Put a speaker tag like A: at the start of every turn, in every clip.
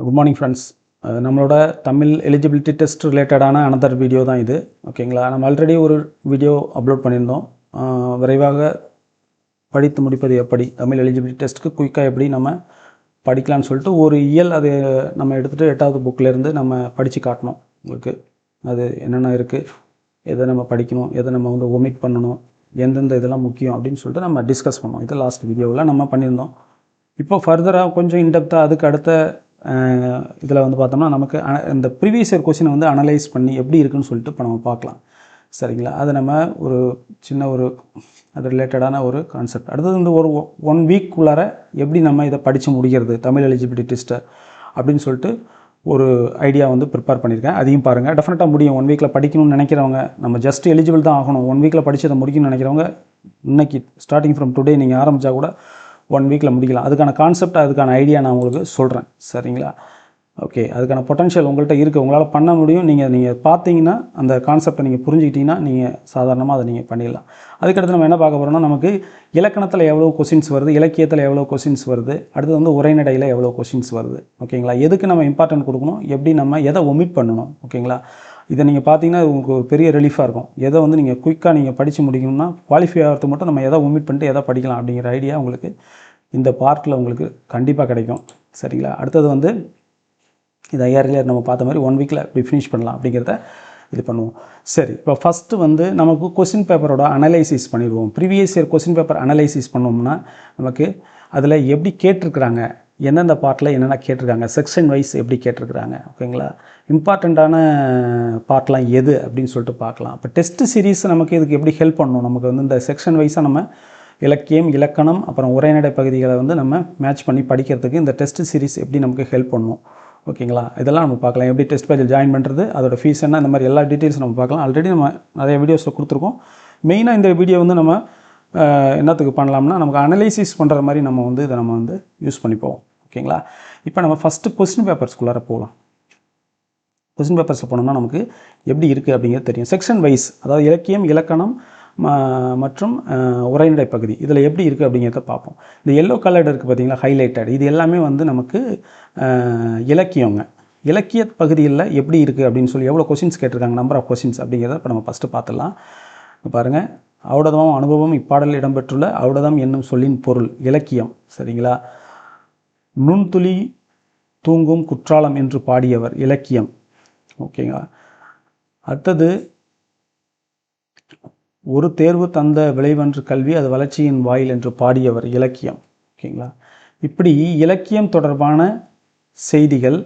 A: Good morning friends. நம்மளோட Tamil eligibility test ரிலேட்டடான another video தான் இது. ஓகேங்களா, நம்ம ஆல்ரெடி ஒரு வீடியோ அப்லோட் பண்ணியிருந்தோம். விரைவாக படித்து முடிப்பது எப்படி, தமிழ் எலிஜிபிலிட்டி டெஸ்ட்டுக்கு குயிக்காக எப்படி நம்ம படிக்கலான்னு சொல்லிட்டு ஒரு இயல் அது நம்ம எடுத்துகிட்டு 8வது புக்கிலேருந்து நம்ம படித்து காட்டணும் உங்களுக்கு. அது என்னென்ன இருக்குது, எதை நம்ம படிக்கணும், எதை நம்ம வந்து ஒமிட் பண்ணணும், எந்தெந்த இதெல்லாம் முக்கியம் அப்படின்னு சொல்லிட்டு நம்ம டிஸ்கஸ் பண்ணோம். இது லாஸ்ட் வீடியோவில் நம்ம பண்ணியிருந்தோம். இப்போ ஃபர்தராக கொஞ்சம் இன்டெப்த்தாக அதுக்கு அடுத்த இதில் வந்து பார்த்தோம்னா நமக்கு இந்த ப்ரீவியஸ் இயர் கொஸ்டினை வந்து அனலைஸ் பண்ணி எப்படி இருக்குன்னு சொல்லிட்டு இப்போ நம்ம பார்க்கலாம். சரிங்களா, அது நம்ம ஒரு சின்ன ஒரு அது ரிலேட்டடான ஒரு கான்செப்ட். அடுத்தது வந்து ஒரு 1 வீக்குள்ளார எப்படி நம்ம இதை படித்து முடிக்கிறது தமிழ் எலிஜிபிலிட்டி டெஸ்ட்டை அப்படின்னு சொல்லிட்டு ஒரு ஐடியா வந்து ப்ரிப்பேர் பண்ணியிருக்கேன். அதையும் பாருங்கள். டெஃபினட்டாக முடியும். 1 வீக்கில் படிக்கணும்னு நினைக்கிறவங்க, நம்ம ஜஸ்ட் எலிஜிபிள் தான் ஆகணும், 1 வீக்கில் படித்து அதை முடிக்கணும்னு நினைக்கிறவங்க இன்றைக்கி ஸ்டார்டிங் ஃப்ரம் டுடே நீங்கள் ஆரம்பித்தா கூட 1 வீக்கில் முடிக்கலாம். அதுக்கான கான்செப்ட், அதுக்கான ஐடியா நான் உங்களுக்கு சொல்கிறேன். சரிங்களா, ஓகே. அதுக்கான பொட்டன்ஷியல் உங்கள்கிட்ட இருக்குது, உங்களால் பண்ண முடியும். நீங்கள் பார்த்தீங்கன்னா அந்த கான்செப்டை நீங்கள் புரிஞ்சுக்கிட்டீங்கன்னா நீங்கள் சாதாரணமாக அதை நீங்கள் பண்ணிடலாம். அதுக்கடுத்து நம்ம என்ன பார்க்க போகிறோம்னா, நமக்கு இலக்கணத்தில் எவ்வளோ கொஸ்டின்ஸ் வருது, இலக்கியத்தில் எவ்வளோ கொஸ்டின்ஸ் வருது, அடுத்து வந்து உரைநடையில் எவ்வளோ கொஸ்டின்ஸ் வருது. ஓகேங்களா, எதுக்கு நம்ம இம்பார்ட்டன்ட் கொடுக்கணும், எப்படி நம்ம எதை ஒமிட் பண்ணணும். ஓகேங்களா, இதை நீங்கள் பார்த்தீங்கன்னா உங்களுக்கு ஒரு பெரிய ரிலீஃபாக இருக்கும். எதை வந்து நீங்கள் குயிக்காக நீங்கள் படித்து முடிக்கணும்னா குவாலிஃபை ஆகிறது மட்டும் நம்ம எதை ஒமிட் பண்ணிட்டு எதை படிக்கலாம் அப்படிங்கிற ஐடியா உங்களுக்கு இந்த பார்ட்டில் உங்களுக்கு கண்டிப்பாக கிடைக்கும். சரிங்களா, அடுத்தது வந்து இது ஐஆர்எல் நம்ம பார்த்த மாதிரி 1 வீக்கில் எப்படி ஃபினிஷ் பண்ணலாம் அப்படிங்கிறத இது பண்ணுவோம். சரி, இப்போ ஃபஸ்ட்டு வந்து நமக்கு கொஸ்டின் பேப்பரோட அனலைசிஸ் பண்ணிடுவோம். Previous year question paper analysis பண்ணோம்னா நமக்கு அதில் எப்படி கேட்டிருக்கிறாங்க, எந்தெந்த பார்ட்டில் என்னென்ன கேட்டிருக்காங்க, செக்ஷன் வைஸ் எப்படி கேட்டிருக்கிறாங்க. ஓகேங்களா, இம்பார்ட்டண்ட்டான பார்ட்லாம் எது அப்படின்னு சொல்லிட்டு பார்க்கலாம். இப்போ டெஸ்ட் சீரீஸ் நமக்கு இதுக்கு எப்படி ஹெல்ப் பண்ணணும், நமக்கு வந்து இந்த செக்ஷன் வைஸாக நம்ம இலக்கியம், இலக்கணம், அப்புறம் உரைநடை பகுதிகளை வந்து நம்ம மேட்ச் பண்ணி படிக்கிறதுக்கு இந்த டெஸ்ட் சீரீஸ் எப்படி நமக்கு ஹெல்ப் பண்ணும். ஓகேங்களா, இதெல்லாம் நம்ம பார்க்கலாம். எப்படி டெஸ்ட் பேஜில் ஜாயின் பண்ணுறது, அதோட ஃபீஸ் என்ன, இந்த மாதிரி எல்லா டீட்டெயில்ஸ் நம்ம பார்க்கலாம். ஆல்ரெடி நம்ம நிறைய வீடியோஸில் கொடுத்துருக்கோம். மெயினாக இந்த வீடியோ வந்து நம்ம என்னத்துக்கு பண்ணலாம்னா, நமக்கு அனலைசிஸ் பண்ணுற மாதிரி நம்ம வந்து இதை நம்ம வந்து யூஸ் பண்ணிப்போம். ஓகேங்களா, இப்போ நம்ம ஃபஸ்ட்டு கொஸ்டின் பேப்பர்ஸ்குள்ளார போகலாம். கொஸ்டின் பேப்பர்ஸ் போனோம்னா நமக்கு எப்படி இருக்குது அப்படிங்கிறது தெரியும். செக்ஷன் வைஸ், அதாவது இலக்கியம், இலக்கணம் மற்றும் உரைநடை பகுதி இதில் எப்படி இருக்குது அப்படிங்கிறத பார்ப்போம். இந்த எல்லோ கலர்டு இருக்குது பார்த்தீங்களா, ஹைலைட்டட், இது எல்லாமே வந்து நமக்கு இலக்கியங்க. இலக்கிய பகுதியில் எப்படி இருக்குது அப்படின்னு சொல்லி எவ்வளோ கொஸ்டின்ஸ் கேட்டிருக்காங்க, நம்பர் ஆஃப் கொஸ்டின்ஸ் அப்படிங்கிறத இப்போ நம்ம ஃபஸ்ட்டு பார்த்துடலாம். பாருங்கள், ஔடதம் அனுபவம் இப்பாடலில் இடம்பெற்றுள்ள ஔடதம் என்னும் சொல்லின் பொருள் இலக்கியம். சரிங்களா, நுண்துளி தூங்கும் குற்றாலம் என்று பாடியவர் இலக்கியம். ஓகேங்களா, அடுத்தது ஒரு தேர்வு தந்த விளைவன்று கல்வி அது வளர்ச்சியின் வாயில் என்று பாடியவர் இலக்கியம். ஓகேங்களா, இப்படி இலக்கியம் தொடர்பான செய்திகள்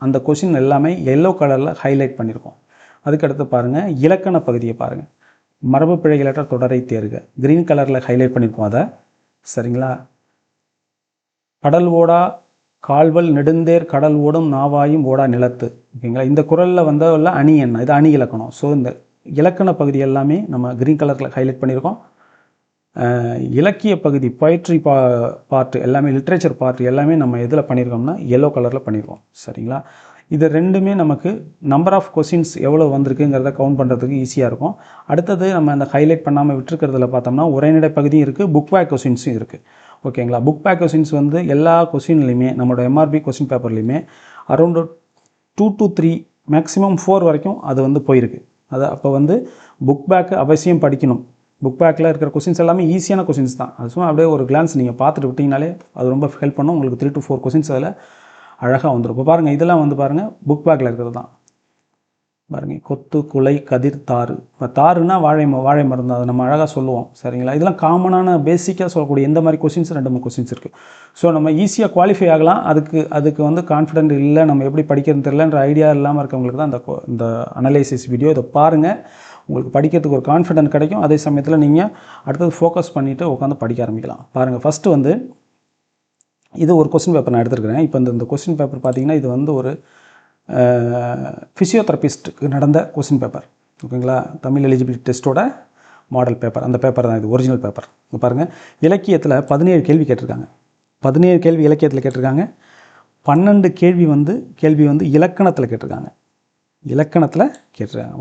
A: அந்த கொஸ்டின் எல்லாமே எல்லோ கலரில் ஹைலைட் பண்ணியிருக்கோம். அதுக்கடுத்து பாருங்கள், இலக்கண பகுதியை பாருங்கள். மரபு பிழைகளற்ற தொடரை தேர்க, கிரீன் கலரில் ஹைலைட் பண்ணியிருக்கோம் அதை. சரிங்களா, கடல் ஓடா கால்வல் நெடுந்தேர் கடல் ஓடும் நாவாயும் ஓடா நிலத்து. ஓகேங்களா, இந்த குறளில் வந்த அணி என்ன, இது அணி இலக்கணம். ஸோ இந்த இலக்கண பகுதி எல்லாமே நம்ம கிரீன் கலரில் ஹைலைட் பண்ணியிருக்கோம். இலக்கிய பகுதி பொயட்ரி பார்ட்டு எல்லாமே, லிட்ரேச்சர் பார்ட் எல்லாமே நம்ம எதில் பண்ணியிருக்கோம்னா எல்லோ கலரில் பண்ணியிருக்கோம். சரிங்களா, இது ரெண்டுமே நமக்கு நம்பர் ஆஃப் கொஸ்டின்ஸ் எவ்வளோ வந்திருக்குங்கிறத கவுண்ட் பண்ணுறதுக்கு ஈஸியாக இருக்கும். அடுத்தது நம்ம அந்த ஹைலைட் பண்ணாமல் விட்டுருக்கிறதுல பார்த்தோம்னா உரைநடை பகுதியும் இருக்குது, புக் பேக் கொஸ்டின்ஸும் இருக்குது. ஓகேங்களா, புக் பேக் கொஸ்டின்ஸ் வந்து எல்லா கொஸ்டின்லையுமே நம்மளோட எம்ஆர்பி கொஸ்டின் பேப்பர்லையுமே அரௌண்டு 2 to 3 மேக்ஸிமம் 4 வரைக்கும் அது வந்து போயிருக்கு. அது அப்போ வந்து புக் பேக்கு அவசியம் படிக்கணும். புக் பேக்கில் இருக்கிற கொஸ்டின்ஸ் எல்லாமே ஈஸியான கொஸ்டின்ஸ் தான். அது சும்மா அப்படியே ஒரு கிளான்ஸ் நீங்கள் பார்த்துட்டு விட்டிங்கனாலே அது ரொம்ப ஹெல்ப் பண்ணும். உங்களுக்கு 3 to 4 கொஸ்டின்ஸ் அதில் அழகாக வந்துடும். இப்போ பாருங்கள், இதெல்லாம் வந்து பாருங்கள் புக் பேக்கில் இருக்கிறது தான். பாருங்கள், கொத்து குலை கதிர் தாறு. இப்போ தாருன்னா வாழை மருந்து, அதை நம்ம அழகாக சொல்லுவோம். சரிங்களா, இதெல்லாம் காமனான பேசிக்காக சொல்லக்கூடிய எந்த மாதிரி கொஸ்டின்ஸ் 2-3 கொஸ்டின்ஸ் இருக்குது. ஸோ நம்ம ஈஸியாக குவாலிஃபை ஆகலாம். அதுக்கு வந்து கான்ஃபிடென்ட் இல்லை, நம்ம எப்படி படிக்கிறது தெரியலன்ற ஐடியா இல்லாமல் இருக்கவங்களுக்கு தான் இந்த அனலைசிஸ் வீடியோ. இதை பாருங்கள், உங்களுக்கு படிக்கிறதுக்கு ஒரு கான்ஃபிடென்ட் கிடைக்கும். அதே சமயத்தில் நீங்கள் அடுத்தது ஃபோக்கஸ் பண்ணிவிட்டு உட்காந்து படிக்க ஆரம்பிக்கலாம். பாருங்கள், ஃபஸ்ட்டு வந்து இது ஒரு கொஸ்டின் பேப்பர் நான் எடுத்துருக்கிறேன். இப்போ இந்த கொஸ்டின் பேப்பர் பார்த்தீங்கன்னா இது வந்து ஒரு ஃபிசியோதெரபிஸ்ட்டுக்கு நடந்த கொஸ்டின் பேப்பர். ஓகேங்களா, தமிழ் எலிஜிபிலிட்டி டெஸ்ட்டோட மாடல் பேப்பர், அந்த பேப்பர் தான் இது, ஒரிஜினல் பேப்பர். இப்போ பாருங்கள், இலக்கியத்தில் 17 கேள்வி கேட்டிருக்காங்க. 17 கேள்வி இலக்கியத்தில் கேட்டிருக்காங்க. 12 கேள்வி வந்து இலக்கணத்தில் கேட்டிருக்காங்க.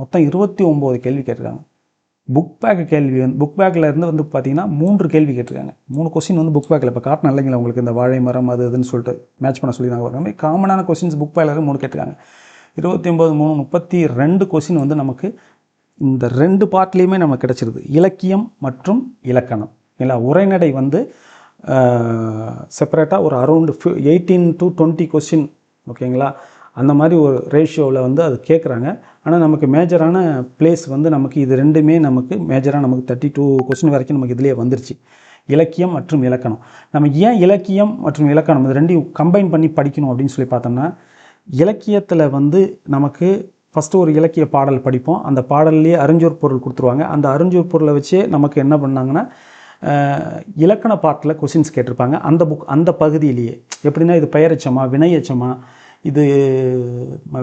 A: மொத்தம் 29 கேள்வி கேட்டிருக்காங்க. புக் பேக் கேள்வி வந்து புக் பேக்கில் இருந்து வந்து பார்த்தீங்கன்னா 3 கேள்வி கேட்டிருக்காங்க. 3 கொஸ்டின் வந்து புக் பேக்கில் இப்போ காட்டின இல்லைங்களா உங்களுக்கு இந்த வாழை மரம் அது இதுன்னு சொல்லிட்டு மேட்ச் பண்ண சொல்லியிருந்தாங்க. பாருங்க காமனான கொஸ்டின்ஸ் புக் பேக்கில் 3 கேட்டிருக்காங்க. 29 3 32 கொஸ்டின் வந்து நமக்கு இந்த 2 பார்ட்லேயுமே நமக்கு கிடச்சிருது. இலக்கியம் மற்றும் இலக்கணம் இல்லை உரைநடை வந்து செப்பரேட்டாக ஒரு அரௌண்ட் 18 to 20 கொஸ்டின் ஓகேங்களா, அந்த மாதிரி ஒரு ரேஷியோவில் வந்து அது கேட்குறாங்க. ஆனால் நமக்கு மேஜரான பிளேஸ் வந்து நமக்கு இது ரெண்டுமே நமக்கு மேஜராக நமக்கு 32 கொஸ்டின் வரைக்கும் நமக்கு இதிலே வந்துருச்சு. இலக்கியம் மற்றும் இலக்கணம். நம்ம ஏன் இலக்கியம் மற்றும் இலக்கணம் இது ரெண்டையும் கம்பைன் பண்ணி படிக்கணும் அப்படின்னு சொல்லி பார்த்தோம்னா, இலக்கியத்தில் வந்து நமக்கு ஃபஸ்ட்டு ஒரு இலக்கிய பாடல் படிப்போம். அந்த பாடல்லையே அறிஞ்சொர் பொருள் கொடுத்துருவாங்க. அந்த அறிஞ்சொர் பொருளை வச்சே நமக்கு என்ன பண்ணாங்கன்னா இலக்கண பாட்டில் கொஸ்டின்ஸ் கேட்டிருப்பாங்க. அந்த பகுதியிலேயே எப்படின்னா இது பெயரெச்சமா வினையெச்சமா இது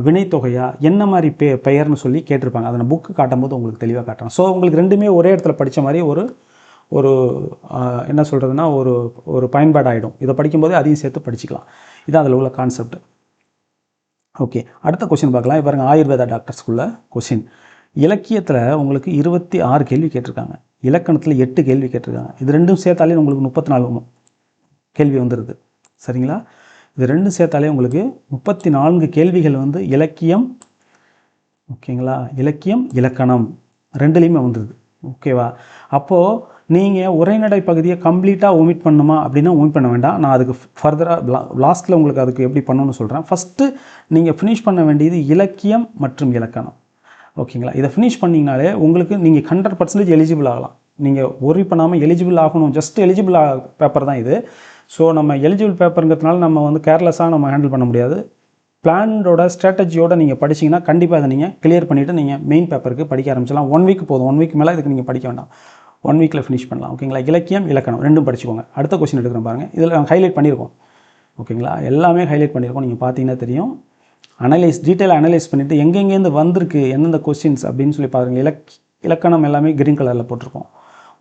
A: வினைத்தொகையா என்ன மாதிரி பெயர்னு சொல்லி கேட்டிருப்பாங்க. அதை நான் புக்கு காட்டும்போது உங்களுக்கு தெளிவாக காட்டுறேன். ஸோ உங்களுக்கு ரெண்டுமே ஒரே இடத்துல படித்த மாதிரி ஒரு என்ன சொல்கிறதுனா ஒரு பயன்பாடு ஆகிடும். இதை படிக்கும்போதே அதையும் சேர்த்து படிச்சுக்கலாம். இதுதான் அதில் உள்ள கான்செப்ட். ஓகே, அடுத்த கொஸ்டின் பார்க்கலாம். பாருங்கள், ஆயுர்வேதா டாக்டர்ஸ்குள்ள கொஸ்டின். இலக்கியத்தில் உங்களுக்கு 26 கேள்வி கேட்டிருக்காங்க. இலக்கணத்தில் 8 கேள்வி கேட்டிருக்காங்க. இது ரெண்டும் சேர்த்தாலே உங்களுக்கு 34 கேள்வி வந்துடுது. சரிங்களா? இது ரெண்டும் சேர்த்தாலே உங்களுக்கு 34 கேள்விகள் வந்து இலக்கியம் ஓகேங்களா, இலக்கியம் இலக்கணம் ரெண்டுலேயுமே வந்துடுது. ஓகேவா? அப்போது நீங்கள் உரைநடை பகுதியை கம்ப்ளீட்டாக ஒமிட் பண்ணுமா அப்படின்னா ஒமிட் பண்ண வேண்டாம். நான் அதுக்கு ஃபர்தராக லாஸ்ட்டில் உங்களுக்கு அதுக்கு எப்படி பண்ணணும்னு சொல்கிறேன். ஃபஸ்ட்டு நீங்கள் ஃபினிஷ் பண்ண வேண்டியது இலக்கியம் மற்றும் இலக்கணம். ஓகேங்களா? இதை ஃபினிஷ் பண்ணிங்கனாலே உங்களுக்கு நீங்கள் 100% எலிஜிபிள் ஆகலாம். நீங்கள் ஒரி பண்ணாமல் எலிஜிபிள் ஆகணும். ஜஸ்ட் எலிஜிபிள் பேப்பர் தான் இது. ஸோ நம்ம எலிஜிபிள் பேப்பருங்கிறதுனால நம்ம வந்து கேர்லெஸ்ஸாக நம்ம ஹேண்டில் பண்ண முடியாது. பிளானோட ஸ்ட்ராட்டஜியோட நீங்கள் படிச்சிங்கன்னா கண்டிப்பாக அதை நீங்கள் கிளியர் பண்ணிவிட்டு நீங்கள் மெயின் பேப்பருக்கு படிக்க ஆரம்பிச்சலாம். 1 வீக் போதும். 1 வீக் மேலே இதுக்கு நீங்கள் படிக்க வேண்டாம். 1 வீக்கில் ஃபினிஷ் பண்ணலாம். ஓகேங்களா? இலக்கியம் இலக்கணம் ரெண்டும் படிச்சுக்கோங்க. அடுத்த கொஸ்டின் எடுக்கிறேன் பாருங்கள். இதில் ஹைலைட் பண்ணியிருக்கோம். ஓகேங்களா? எல்லாமே ஹைலைட் பண்ணியிருக்கோம். நீங்கள் பார்த்தீங்கன்னா தெரியும். டீட்டெயிலாக அனலைஸ் பண்ணிவிட்டு எங்கெங்கேருந்து வந்திருக்கு எந்தெந்த கொஸ்டின்ஸ் அப்படின்னு சொல்லி பாருங்கள். இலக்கணம் எல்லாமே க்ரீன் கலரில் போட்டிருக்கோம்.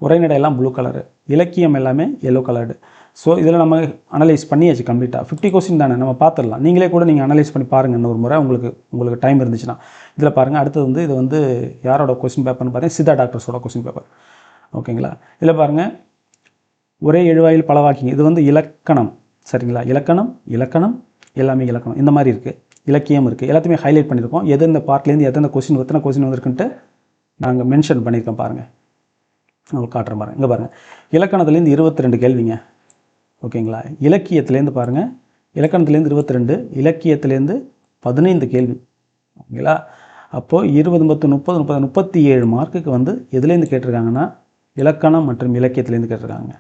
A: உரைநடை எல்லாம் ப்ளூ கலரு, இலக்கியம் எல்லாமே எல்லோ கலர்டு. ஸோ இதில் நம்ம அனலைஸ் பண்ணியாச்சு கம்ப்ளீட்டாக. 50 கொஸ்டின் தானே, நம்ம பார்த்துடலாம். நீங்களே கூட நீங்கள் அனலைஸ் பண்ணி பாருங்கள் இன்னொரு முறை உங்களுக்கு டைம் இருந்துச்சுன்னா. இதில் பாருங்கள். அடுத்தது வந்து இது வந்து யாரோட கொஸ்டின் பேப்பர்னு பார்த்தீங்கன்னா சித்தா டாக்டர்ஸோட கொஸ்டின் பேப்பர். ஓகேங்களா? இதில் பாருங்கள், ஒரே எழுவாயில் பல வாக்கியம். இது வந்து இலக்கணம். சரிங்களா? இலக்கணம் எல்லாமே இலக்கணம் இந்த மாதிரி இருக்குது. இலக்கியம் இருக்குது. எல்லாத்தையுமே ஹைலைட் பண்ணியிருக்கோம். எந்தெந்த பார்ட்லேருந்து எத்தனை கொஸ்டின் வந்திருக்குன்ட்டு நாங்கள் மென்ஷன் பண்ணியிருக்கோம். பாருங்கள், உங்களுக்கு காட்டுறேன் பாருங்கள். இங்கே பாருங்கள், இலக்கணத்துலேருந்து 22 கேள்விங்க. ஓகேங்களா? இலக்கியத்துலேருந்து பாருங்கள், இலக்கணத்துலேருந்து 22, இலக்கியத்துலேருந்து 15 கேள்வி. ஓகேங்களா? அப்போது 20 10 30 37 மார்க்குக்கு வந்து எதுலேருந்து கேட்டிருக்காங்கன்னா இலக்கணம் மற்றும் இலக்கியத்துலேருந்து கேட்டிருக்காங்க.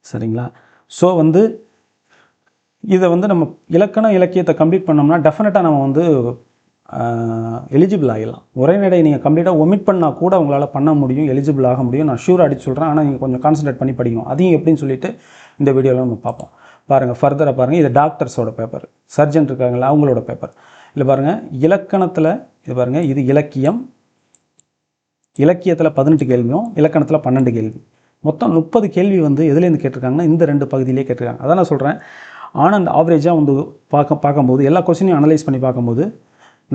A: சரிங்களா? ஸோ வந்து இதை வந்து நம்ம இலக்கியத்தை கம்ப்ளீட் பண்ணோம்னா டெஃபினட்டாக நம்ம வந்து எலிஜிபிள் ஆகிடலாம். உரைநடை நீங்கள் கம்ப்ளீட்டாக ஒமிட் பண்ணால் கூட உங்களால் பண்ண முடியும், எலிஜிபிள் ஆக முடியும். நான் ஷூர் அடிச்சு சொல்கிறேன். ஆனால் நீங்கள் கொஞ்சம் கான்சன்ட்ரேட் பண்ணி படிக்கணும். அதையும் எப்படின்னு சொல்லிட்டு இந்த வீடியோவில் நம்ம பார்ப்போம். பாருங்கள், ஃபர்தராக பாருங்கள். இது டாக்டர்ஸோட பேப்பர், சர்ஜன் இருக்காங்களா அவங்களோட பேப்பர். இல்லை பாருங்கள், இலக்கணத்தில் இது பாருங்கள், இது இலக்கியத்தில் 18 கேள்வியும் இலக்கணத்தில் 12 கேள்வி. மொத்தம் 30 கேள்வி வந்து எதுலேருந்து கேட்டிருக்காங்கன்னா இந்த 2 பகுதியிலே கேட்டிருக்காங்க. அதான் நான் சொல்கிறேன். ஆனந்த் ஆவரேஜாக வந்து பார்க்கும்போது எல்லா கொஸ்டினையும் அனலைஸ் பண்ணி பார்க்கும்போது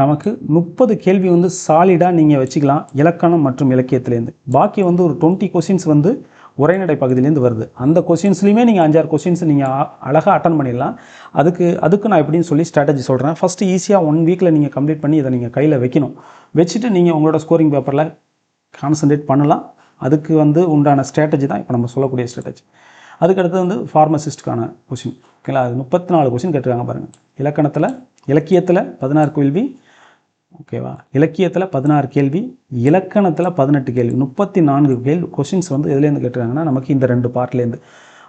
A: நமக்கு 30 கேள்வி வந்து சாலிடாக நீங்கள் வச்சுக்கலாம் இலக்கணம் மற்றும் இலக்கியத்துலேருந்து. பாக்கி வந்து ஒரு 20 கொஸ்டின்ஸ் வந்து உரைநடை பகுதியிலேருந்து வருது. அந்த கொஸ்டின்ஸ்லையுமே நீங்கள் 5-6 கொஸ்டின்ஸ் நீங்கள் அழகாக அட்டன் பண்ணிடலாம். அதுக்கு நான் எப்படின்னு சொல்லி ஸ்ட்ராட்டஜி சொல்கிறேன். ஃபஸ்ட்டு ஈஸியாக 1 வீக்கில் நீங்கள் கம்ப்ளீட் பண்ணி இதை நீங்கள் கையில் வைக்கணும். வச்சுட்டு நீங்கள் உங்களோட ஸ்கோரிங் பேப்பரில் கான்சன்ட்ரேட் பண்ணலாம். அதுக்கு வந்து உண்டான ஸ்ட்ராட்டஜி தான் இப்போ நம்ம சொல்லக்கூடிய ஸ்ட்ராட்டஜி. அதுக்கடுத்து வந்து ஃபார்மசிஸ்ட்டுக்கான கொஸ்டின். ஓகேங்களா? அது 34 கொஸ்டின் கேட்டிருக்காங்க பாருங்கள். இலக்கியத்தில் 16 கேள்வி. ஓகேவா? இலக்கியத்தில் 16 கேள்வி, இலக்கணத்தில் 18 கேள்வி. 34 கேள்வி கொஸ்டின்ஸ் வந்து எதுலேருந்து கேட்டிருக்காங்கன்னா நமக்கு இந்த 2 பார்ட்லேருந்து.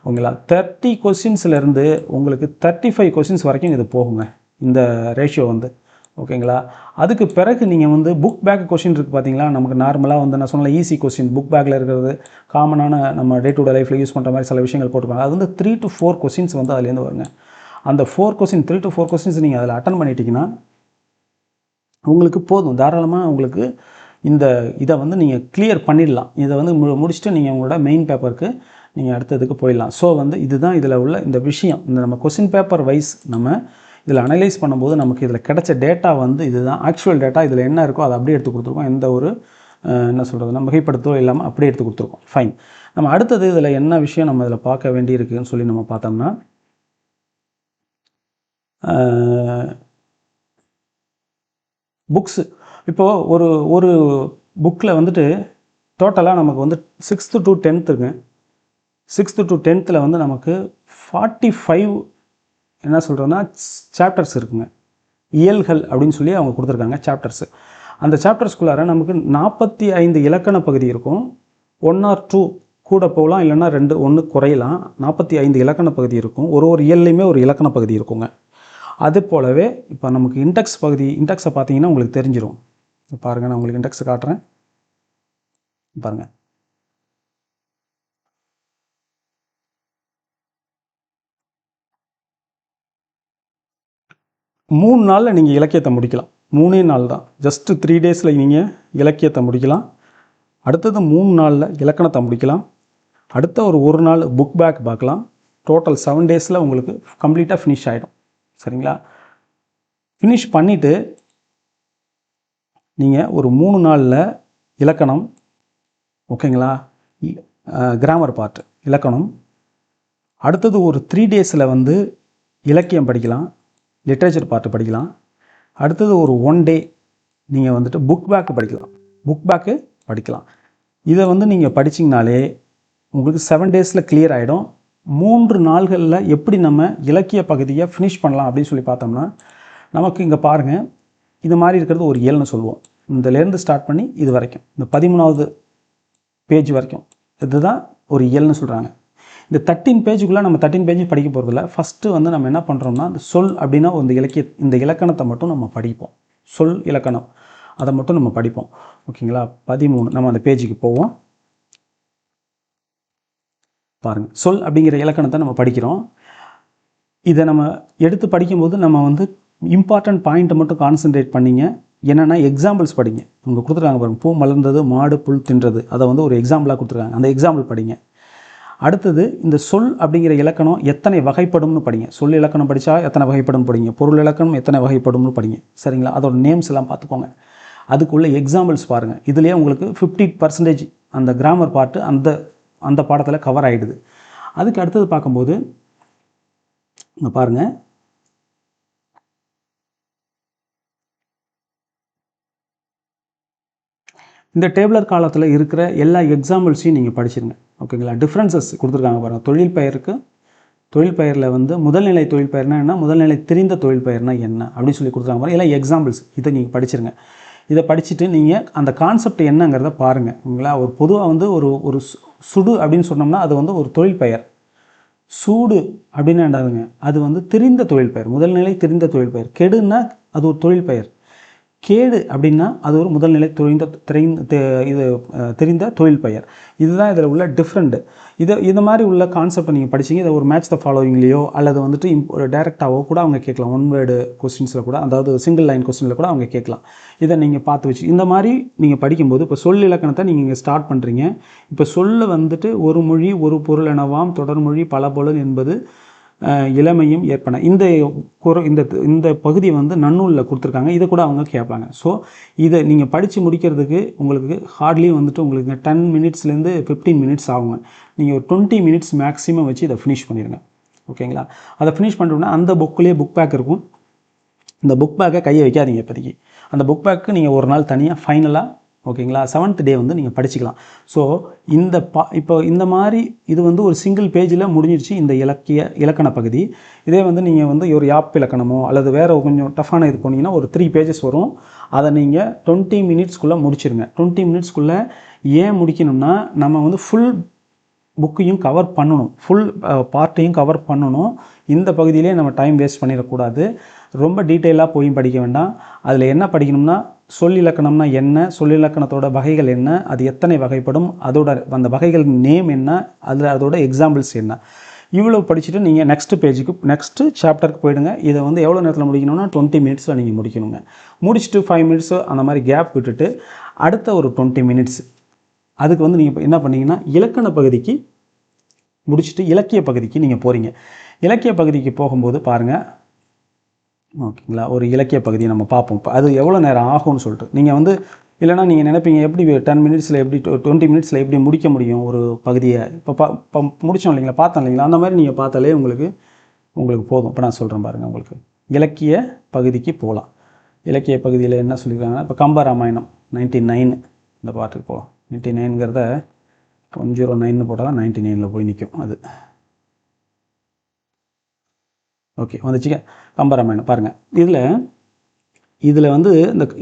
A: ஓகேங்களா? 30 கொஸ்டின்ஸ்லேருந்து உங்களுக்கு 35 கொஸ்டின்ஸ் வரைக்கும் இது போகுங்க இந்த ரேஷியோ வந்து. ஓகேங்களா? அதுக்கு பிறகு நீங்கள் வந்து புக் பேக் கொஸ்டின் இருக்குது பார்த்தீங்களா, நமக்கு நார்மலாக வந்து நான் சொன்ன ஈஸி கொஸ்டின் புக் பேக்கில் இருக்கிறது காமனான நம்ம டே டு டே லைஃப்பில் யூஸ் பண்ணுற மாதிரி சில விஷயங்கள் போட்டுருப்பாங்க. அது வந்து 3 to 4 கொஸ்டின்ஸ் வந்து அதுலேருந்து வருங்க. அந்த 3 to 4 கொஸ்டின்ஸ் நீங்கள் அதில் அட்டன் பண்ணிட்டீங்கன்னா உங்களுக்கு போதும். தாராளமாக உங்களுக்கு இதை வந்து நீங்கள் கிளியர் பண்ணிடலாம். இதை வந்து முடிச்சுட்டு நீங்கள் உங்களோட மெயின் பேப்பருக்கு நீங்கள் அடுத்ததுக்கு போயிடலாம். ஸோ வந்து இதுதான் இதில் உள்ள இந்த விஷயம். இந்த நம்ம கொஸ்டின் பேப்பர் வைஸ் நம்ம இதில் அனலைஸ் பண்ணும்போது நமக்கு இதில் கிடைச்ச டேட்டா வந்து இதுதான் ஆக்சுவல் டேட்டா. இதில் என்ன இருக்கோ அதை அப்படியே எடுத்து கொடுத்துருக்கோம். எந்த ஒரு என்ன சொல்கிறதுனா மிகைப்படுத்தோ இல்லாமல் அப்படியே எடுத்து கொடுத்துருக்கோம். ஃபைன். நம்ம அடுத்தது இதில் என்ன விஷயம் நம்ம இதில் பார்க்க வேண்டியிருக்குன்னு சொல்லி நம்ம பார்த்தோம்னா, புக்ஸு இப்போது ஒரு ஒரு புக்கில் வந்துட்டு டோட்டலாக நமக்கு வந்து 6th to 10th இருக்குங்க. 6th to 10th வந்து நமக்கு 45 என்ன சொல்கிறோன்னா சாப்டர்ஸ் இருக்குங்க. இயல்கள் அப்படின்னு சொல்லி அவங்க கொடுத்துருக்காங்க சாப்டர்ஸு. அந்த சாப்டர்ஸ்குள்ளார நமக்கு 45 இலக்கண பகுதி இருக்கும். 1 or 2 கூட போகலாம், இல்லைன்னா 2 1 குறையலாம். 45 இலக்கண பகுதி இருக்கும். ஒரு இயல்லையுமே ஒரு இலக்கண பகுதி இருக்குங்க. அது போலவே இப்போ நமக்கு இன்டெக்ஸ் பகுதி, இன்டெக்ஸை பார்த்தீங்கன்னா உங்களுக்கு தெரிஞ்சிடும். பாருங்கள், நான் உங்களுக்கு இன்டெக்ஸை காட்டுறேன் பாருங்கள். மூணு நாளில் நீங்கள் இலக்கியத்தை முடிக்கலாம். 3 நாள் தான், ஜஸ்ட்டு 3 டேஸில் நீங்கள் இலக்கியத்தை முடிக்கலாம். அடுத்தது 3 நாளில் இலக்கணத்தை முடிக்கலாம். அடுத்த ஒரு நாள் புக் பேக் பார்க்கலாம். டோட்டல் 7 டேஸில் உங்களுக்கு கம்ப்ளீட்டாக ஃபினிஷ் ஆகிடும். சரிங்களா? ஃபினிஷ் பண்ணிவிட்டு நீங்கள் ஒரு 3 நாளில் இலக்கணம், ஓகேங்களா, கிராமர் பார்ட் இலக்கணம். அடுத்தது ஒரு 3 டேஸில் வந்து இலக்கியம் படிக்கலாம், லிட்ரேச்சர் பார்ட்டு படிக்கலாம். அடுத்தது ஒரு 1 டே நீங்கள் வந்துட்டு புக் பேக்கு படிக்கலாம். இதை வந்து நீங்கள் படிச்சிங்கனாலே உங்களுக்கு 7 டேஸில் கிளியர் ஆகிடும். 3 நாள்களில் எப்படி நம்ம இலக்கிய பகுதியை ஃபினிஷ் பண்ணலாம் அப்படின்னு சொல்லி பார்த்தோம்னா, நமக்கு இங்கே பாருங்கள், இது மாதிரி இருக்கிறது ஒரு இயல்னு சொல்லுவோம். இதிலேருந்து ஸ்டார்ட் பண்ணி இது வரைக்கும், இந்த 13வது பேஜ் வரைக்கும் இதுதான் ஒரு இயல்னு சொல்கிறாங்க. இந்த 13 பேஜுக்குள்ளே நம்ம 13 பேஜ் படிக்க போகிறதில்ல. ஃபஸ்ட்டு வந்து நம்ம என்ன பண்ணுறோம்னா, இந்த சொல் அப்படின்னா இந்த இலக்கணத்தை மட்டும் நம்ம படிப்போம். சொல் இலக்கணம் அதை மட்டும் நம்ம படிப்போம். ஓகேங்களா? 13 நம்ம அந்த பேஜுக்கு போவோம். பாருங்கள், சொல் அப்படிங்கிற இலக்கணத்தை நம்ம படிக்கிறோம். இதை நம்ம எடுத்து படிக்கும்போது நம்ம வந்து இம்பார்ட்டன்ட் பாயிண்ட்டை மட்டும் கான்சன்ட்ரேட் பண்ணிங்க. என்னென்னா எக்ஸாம்பிள்ஸ் படிங்க. அவங்க கொடுத்துருக்காங்க பாருங்கள், பூ மலர்ந்தது மாடு புல் தின்றது, அதை வந்து ஒரு எக்ஸாம்பிளாக கொடுத்துருக்காங்க. அந்த எக்ஸாம்பிள் படிங்க. அடுத்தது இந்த சொல் அப்படிங்கிற இலக்கணம் எத்தனை வகைப்படும்னு படிங்க. சொல் இலக்கணம் படித்தா எத்தனை வகைப்படும் படிங்க. பொருள் இலக்கணம் எத்தனை வகைப்படும்னு படிங்க. சரிங்களா? அதோட நேம்ஸ் எல்லாம் பார்த்துக்கோங்க. அதுக்குள்ள எக்ஸாம்பிள்ஸ் பாருங்கள். இதுலேயே உங்களுக்கு 50% அந்த கிராமர் பார்ட்டு அந்த பாடத்தில் கவர் ஆகிடுது. அதுக்கு அடுத்தது பார்க்கும்போது இங்கே பாருங்கள், இந்த டேபிளர் காலத்தில் இருக்கிற எல்லா எக்ஸாம்பிள்ஸையும் நீங்கள் படிச்சிருங்க. ஓகேங்களா? டிஃப்ரென்சஸ் கொடுத்துருக்காங்க பாருங்கள். தொழில் பெயருக்கு, தொழில் பெயரில் வந்து முதல்நிலை தொழில் பெயர்னா என்ன, முதல்நிலை தெரிந்த தொழில் பெயர்னா என்ன அப்படின்னு சொல்லி கொடுத்துருக்காங்க பாருங்கள். எல்லாம் எக்ஸாம்பிள்ஸ். இதை நீங்கள் படிச்சிருங்க. இதை படிச்சுட்டு நீங்கள் அந்த கான்செப்ட் என்னங்கிறத பாருங்கள். ஓகேங்களா? ஒரு பொதுவாக வந்து ஒரு சுடு அப்படின்னு சொன்னோம்னா அது வந்து ஒரு தொழில் பெயர். சூடு அப்படின்னு என்னதுங்க, அது வந்து தெரிந்த தொழில் பெயர், முதல்நிலை தெரிந்த தொழில் பெயர். கெடுன்னா அது ஒரு தொழில் பெயர். கேடு அப்படின்னா அது ஒரு முதல்நிலை தெரிந்த தொழில் பெயர். இதுதான் இதில் உள்ள டிஃப்ரெண்ட். இது மாதிரி உள்ள கான்செப்டை நீங்கள் படிச்சிங்க. இதை ஒரு மேட்ச் த ஃபாலோவிங்லேயோ அல்லது வந்துட்டு டைரெக்டாகவோ கூட அவங்க கேட்கலாம். 1 வேர்டு கொஸ்டின்ஸில் கூட, அதாவது சிங்கிள் லைன் கொஸ்டினில் கூட அவங்க கேட்கலாம். இதை நீங்கள் பார்த்து வச்சு இந்த மாதிரி நீங்கள் படிக்கும்போது, இப்போ சொல் இலக்கணத்தை நீங்கள் இங்கே ஸ்டார்ட் பண்ணுறீங்க. இப்போ சொல்ல வந்துட்டு ஒரு மொழி ஒரு பொருள் எனவாம், தொடர்மொழி பல பொருள் என்பது இளமையும் ஏற்பன. இந்த பகுதி வந்து நன்னூலில் கொடுத்துருக்காங்க. இதை கூட அவங்க கேட்பாங்க. ஸோ இதை நீங்கள் படித்து முடிக்கிறதுக்கு உங்களுக்கு ஹார்ட்லி வந்துட்டு உங்களுக்கு 10 மினிட்ஸ்லேருந்து 15 மினிட்ஸ் ஆகுங்க. நீங்கள் ஒரு 20 மினிட்ஸ் மேக்ஸிமம் வச்சு இதை ஃபினிஷ் பண்ணிடுங்க. ஓகேங்களா? அதை ஃபினிஷ் பண்ணுறோம்னா அந்த புக்லேயே புக் பேக் இருக்கும். இந்த புக் பேக்கை கையை வைக்காதீங்க இப்போதைக்கு. அந்த புக் பேக்கு நீங்கள் ஒரு நாள் தனியாக ஃபைனலாக, ஓகேங்களா, 7th டே வந்து நீங்கள் படிச்சுக்கலாம். ஸோ இப்போ இந்த மாதிரி இது வந்து ஒரு சிங்கிள் பேஜில் முடிஞ்சிருச்சு இந்த இலக்கண பகுதி. இதே வந்து நீங்கள் வந்து ஒரு யாப் இலக்கணமோ அல்லது வேறு கொஞ்சம் டஃப்பான இது போனீங்கன்னா ஒரு 3 பேஜஸ் வரும். அதை நீங்கள் 20 மினிட்ஸ்க்குள்ளே முடிச்சிருங்க. 20 மினிட்ஸ்க்குள்ளே ஏன் முடிக்கணும்னா, நம்ம வந்து ஃபுல் புக்கையும் கவர் பண்ணணும், ஃபுல் பார்ட்டையும் கவர் பண்ணணும். இந்த பகுதியிலே நம்ம டைம் வேஸ்ட் பண்ணிடக்கூடாது. ரொம்ப டீட்டெயிலாக போய் படிக்க வேண்டாம். அதில் என்ன படிக்கணும்னா, சொல் இலக்கணம்னா என்ன, சொல் இலக்கணத்தோட வகைகள் என்ன, அது எத்தனை வகைப்படும், அதோட அந்த வகைகள் நேம் என்ன, அதோட எக்ஸாம்பிள்ஸ் என்ன, இவ்வளோ படிச்சுட்டு நீங்கள் நெக்ஸ்ட்டு சாப்டருக்கு போயிடுங்க. இதை வந்து எவ்வளோ நேரத்தில் முடிக்கணும்னா 20 மினிட்ஸில் நீங்கள் முடிக்கணுங்க. முடிச்சுட்டு 5 மினிட்ஸோ அந்த மாதிரி கேப் விட்டுட்டு அடுத்த ஒரு 20 மினிட்ஸ் அதுக்கு வந்து நீங்கள் என்ன பண்ணீங்கன்னா, இலக்கண பகுதிக்கு முடிச்சுட்டு இலக்கிய பகுதிக்கு நீங்கள் போகிறீங்க. இலக்கிய பகுதிக்கு போகும்போது பாருங்கள், ஓகேங்களா, ஒரு இலக்கிய பகுதியை நம்ம பார்ப்போம். இப்போ அது எவ்வளோ நேரம் ஆகும்னு சொல்லிட்டு நீங்கள் வந்து இல்லைனா நீங்கள் நினைப்பீங்க எப்படி 10 மினிட்ஸில் எப்படி 20 மினிட்ஸில் எப்படி முடிக்க முடியும் ஒரு பகுதியை. இப்போ முடித்தோம் இல்லைங்களா, பார்த்தோம் இல்லைங்களா, அந்த மாதிரி நீங்கள் பார்த்தாலே உங்களுக்கு போதும். இப்போ நான் சொல்கிறேன் பாருங்கள். உங்களுக்கு இலக்கிய பகுதிக்கு போகலாம். இலக்கிய பகுதியில் என்ன சொல்லியிருக்காங்கன்னா, இப்போ கம்பராமாயணம் 99 இந்த பாட்டுக்கு போகலாம். 99ங்கிறத 109 போட்டால் தான் 99ல் போய் நிற்கும் அது. ஓகே, வந்துச்சுங்க கம்பராமாயணம் பாருங்கள். இதில் வந்து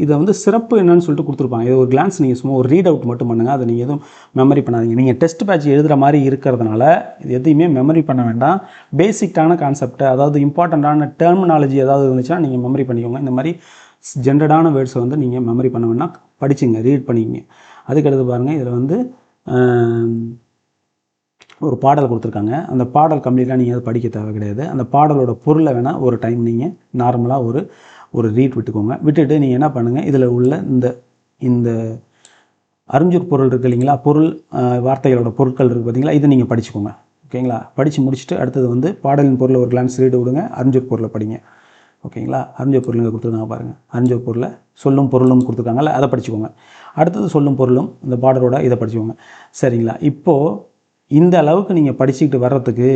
A: இதை வந்து சிறப்பு என்னன்னு சொல்லிட்டு கொடுத்துருப்பாங்க. இது ஒரு கிளான்ஸ் நீங்கள் சும்மா ஒரு ரீட் அவுட் மட்டும் பண்ணுங்கள். அதை நீங்கள் எதுவும் மெமரி பண்ணாதீங்க. நீங்கள் டெஸ்ட் பேட்ச் எழுதுகிற மாதிரி இருக்கிறதுனால இது எதையுமே மெமரி பண்ண வேண்டாம். பேசிக்கான கான்செப்டை, அதாவது இம்பார்ட்டண்ட்டான டெர்மினாலஜி ஏதாவது இருந்துச்சுன்னா நீங்கள் மெமரி பண்ணிக்கோங்க. இந்த மாதிரி ஜென்ரடான வேர்ட்ஸை வந்து நீங்கள் மெமரி பண்ண வேண்டாம், படிச்சுங்க, ரீட் பண்ணிக்கங்க. அதுக்கடுத்து பாருங்கள், இதில் வந்து ஒரு பாடல் கொடுத்துருக்காங்க. அந்த பாடல் கம்ப்ளீட்டாக நீங்கள் அதை படிக்க தேவை கிடையாது. அந்த பாடலோட பொருளை வேணால் ஒரு டைம் நீங்கள் நார்மலாக ஒரு ரீட் விட்டுக்கோங்க. விட்டுட்டு நீங்கள் என்ன பண்ணுங்கள், இதில் உள்ள இந்த அறிஞ்சொற் பொருள் இருக்குது இல்லைங்களா, பொருள் வார்த்தைகளோட பொருட்கள் இருக்குது பார்த்தீங்களா, இதை நீங்கள் படிச்சுக்கோங்க. ஓகேங்களா, படித்து முடிச்சுட்டு அடுத்தது வந்து பாடலின் பொருளை ஒரு கிளான்ஸ் ரீடு விடுங்க, அறிஞ்சொற் பொருளை படிங்க. ஓகேங்களா, அறிஞ்சொற் பொருளுங்க கொடுத்துருக்காங்க பாருங்கள். அறிஞ்சொற் பொருளை சொல்லும் பொருளும் கொடுத்துருக்காங்கல்ல, அதை படிச்சுக்கோங்க. அடுத்தது சொல்லும் பொருளும் இந்த பாடலோட இதை படிச்சுக்கோங்க. சரிங்களா, இப்போது இந்த அளவுக்கு நீங்கள் படிச்சுக்கிட்டு வர்றதுக்கு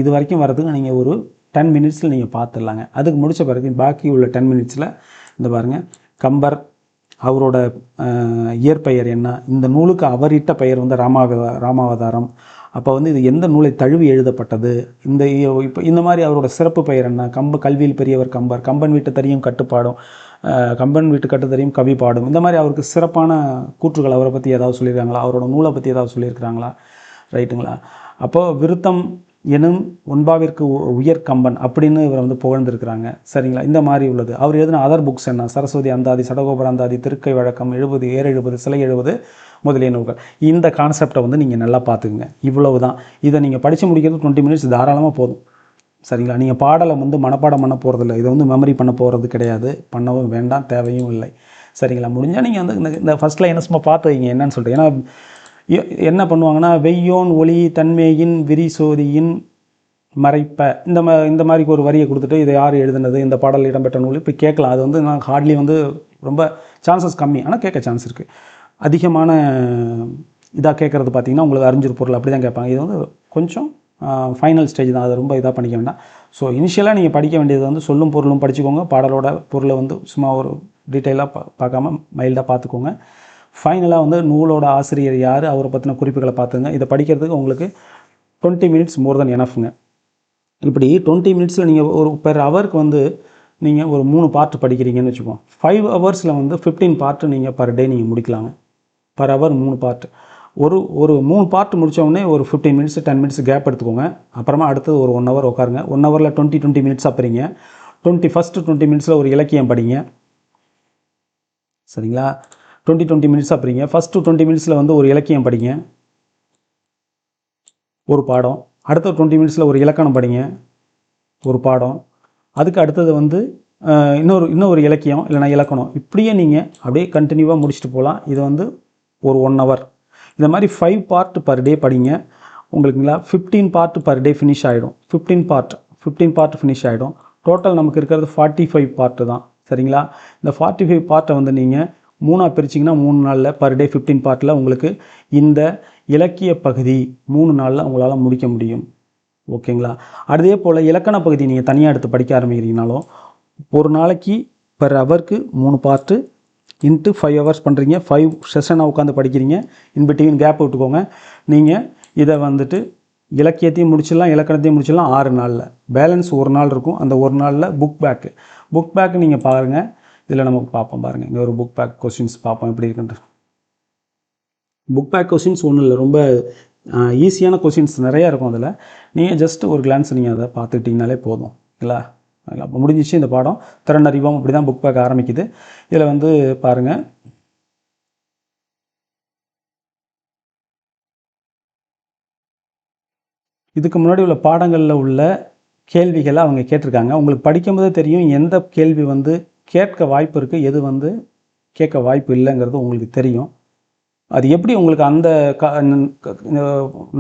A: இது வரைக்கும் வர்றதுக்கு நீங்கள் ஒரு 10 மினிட்ஸில் நீங்கள் பார்த்துடலாங்க. அதுக்கு முடித்த பிறகு பாக்கி உள்ள 10 மினிட்ஸில் இந்த பாருங்கள், கம்பர் அவரோட இயற்பெயர் என்ன, இந்த நூலுக்கு அவர் இட்ட பெயர் வந்து ராமாவதாரம். அப்போ வந்து இது எந்த நூலை தழுவி எழுதப்பட்டது, இப்போ இந்த மாதிரி அவரோட சிறப்பு பெயர் என்ன, கல்வியில் பெரியவர் கம்பர், கம்பன் வீட்டு தெரியும் கட்டுப்பாடும், கம்பன் வீட்டு கட்டு தெரியும் கவி பாடும். இந்த மாதிரி அவருக்கு சிறப்பான கூற்றுகள் அவரை பற்றி ஏதாவது சொல்லியிருக்காங்களா, அவரோட நூலை பற்றி ஏதாவது சொல்லியிருக்கிறாங்களா, ரைட்டுங்களா. அப்போது விருத்தம் எனும் ஒன்பாவிற்கு உயர் கம்பன் அப்படின்னு இவரை வந்து புகழ்ந்துருக்கிறாங்க. சரிங்களா, இந்த மாதிரி உள்ளது. அவர் எழுதின அதர் புக்ஸ் என்ன, சரஸ்வதி அந்தாதி, சடகோபர அந்தாதி, திருக்கை வழக்கம், 70 ஏர் 70 சிலை 70 முதலிய நூல்கள். இந்த கான்செப்டை வந்து நீங்கள் நல்லா பார்த்துக்குங்க. இவ்வளவு தான். இதை நீங்கள் படித்து முடிக்கிறது 20 மினிட்ஸ் தாராளமாக போதும். சரிங்களா, நீங்கள் பாடலை வந்து மனப்பாடம் பண்ண போகிறதில்ல, இதை வந்து மெமரி பண்ண போகிறது கிடையாது, பண்ணவும் வேண்டாம், தேவையும் இல்லை. சரிங்களா, முடிஞ்சால் நீங்கள் வந்து இந்த ஃபஸ்ட்டில் என்ன சும்மா பார்த்து வைங்க என்னன்னு சொல்லிட்டு. ஏன்னா என்ன பண்ணுவாங்கன்னா, வெய்யோன் ஒளி தன்மேயின் விரிசோதியின் மறைப்ப இந்த மாதிரி ஒரு வரியை கொடுத்துட்டு இதை யார் எழுதுனது, இந்த பாடல் இடம்பெற்ற நூல் இப்போ கேட்கலாம். அது வந்து நான் ஹார்ட்லி வந்து ரொம்ப சான்சஸ் கம்மி, ஆனால் கேட்க சான்ஸ் இருக்குது. அதிகமான இதாக கேட்குறது பார்த்தீங்கன்னா உங்களுக்கு அறிஞ்சொற் பொருள் அப்படி தான் கேட்பாங்க. இது வந்து கொஞ்சம் ஃபைனல் ஸ்டேஜ் தான், அதை ரொம்ப இதாக பண்ணிக்க வேண்டாம். ஸோ இனிஷியலாக நீங்கள் படிக்க வேண்டியது வந்து சொல்லும் பொருளும் படிச்சுக்கோங்க, பாடலோட பொருளை வந்து சும்மா ஒரு டீட்டெயிலாக பார்க்காம மைல்டாக பார்த்துக்கோங்க. ஃபைனலாக வந்து நூலோட ஆசிரியர் யார், அவரை பற்றின குறிப்புகளை பார்த்துங்க. இதை படிக்கிறதுக்கு உங்களுக்கு 20 மினிட்ஸ் மோர் தென் எனஃப்ங்க. இப்படி 20 மினிட்ஸில் நீங்கள் ஒரு பெர் ஹவருக்கு வந்து நீங்கள் ஒரு 3 பார்ட் படிக்கிறீங்கன்னு வச்சுக்கோங்க. 5 ஹவர்ஸில் வந்து 15 பார்ட்டு நீங்கள் பர் டே நீங்கள் முடிக்கலாங்க. Per hour 3 part. ஒரு 3 பார்ட் முடித்தோடனே ஒரு 15 மினிட்ஸ் 10 மினிட்ஸ் கேப் எடுத்துக்கோங்க. அப்புறமா அடுத்தது ஒரு 1 ஹவர் உட்காருங்க. 1 ஹவரில் 20 மினிட்ஸ் அப்புறீங்க. 20 மினிட்ஸில் ஒரு இலக்கியம் படிங்க. சரிங்களா, 20 மினிட்ஸ் அப்புறீங்க. ஃபஸ்ட்டு 20 மினிட்ஸில் வந்து ஒரு இலக்கியம் படிங்க, ஒரு பாடம். அடுத்த 20 மினிட்ஸில் ஒரு இலக்கணம் படிங்க, ஒரு பாடம். அதுக்கு அடுத்தது வந்து இன்னொரு இலக்கியம் இல்லைனா இலக்கணம். இப்படியே நீங்கள் அப்படியே கண்டினியூவாக முடிச்சுட்டு போகலாம். இது வந்து ஒரு 1 ஹவர். இந்த மாதிரி 5 பார்ட் பர் டே படிங்க. உங்களுக்குங்களா 15 பார்ட் பர் டே ஃபினிஷ் ஆகிடும். 15 பார்ட் ஃபினிஷ் ஆகிடும். டோட்டல் நமக்கு இருக்கிறது 45 பார்ட்டு தான். சரிங்களா, இந்த 45 பார்ட்டை வந்து நீங்கள் 3ஆக பிரிச்சிங்கன்னா 3 நாளில் பர் டே 15 பார்ட்டில் உங்களுக்கு இந்த இலக்கிய பகுதி 3 நாளில் உங்களால் முடிக்க முடியும். ஓகேங்களா, அதே போல் இலக்கண பகுதி நீங்கள் தனியாக எடுத்து படிக்க ஆரம்பிக்கிறீங்கனாலும் ஒரு நாளைக்கு பர் ஹவருக்கு 3 பார்ட்டு இன்ட்டு 5 ஹவர்ஸ் பண்ணுறீங்க. 5 செஷனாக உட்காந்து படிக்கிறீங்க. இன்பிட்வீன் கேப் விட்டுக்கோங்க. நீங்கள் இதை வந்துட்டு இலக்கியத்தையும் முடிச்சிடலாம், இலக்கணத்தையும் முடிச்சிடலாம் 6 நாளில். பேலன்ஸ் ஒரு நாள் இருக்கும். அந்த ஒரு நாளில் புக் பேக்கு நீங்கள் பாருங்கள். இதில் நமக்கு பார்ப்போம் பாருங்கள். இங்கே ஒரு புக் பேக் கொஸ்டின்ஸ் பார்ப்போம் எப்படி இருக்குன்ட்டு. புக் பேக் கொஸ்டின்ஸ் ஒன்றும் இல்லை, ரொம்ப ஈஸியான கொஸ்டின்ஸ் நிறையா இருக்கும். அதில் நீங்கள் ஜஸ்ட் ஒரு கிளான்ஸ் நீங்கள் அதை பார்த்துக்கிட்டிங்கனாலே போதும். இல்லை அப்போ முடிஞ்சிச்சு இந்த பாடம். திறனறிவோம் அப்படி தான் புக் பேக் ஆரம்பிக்குது. இதில் வந்து பாருங்கள், இதுக்கு முன்னாடி உள்ள பாடங்களில் உள்ள கேள்விகளை அவங்க கேட்டிருக்காங்க. உங்களுக்கு படிக்கும்போதே தெரியும் எந்த கேள்வி வந்து கேட்க வாய்ப்பு இருக்குது, எது வந்து கேட்க வாய்ப்பு இல்லைங்கிறது உங்களுக்கு தெரியும். அது எப்படி உங்களுக்கு அந்த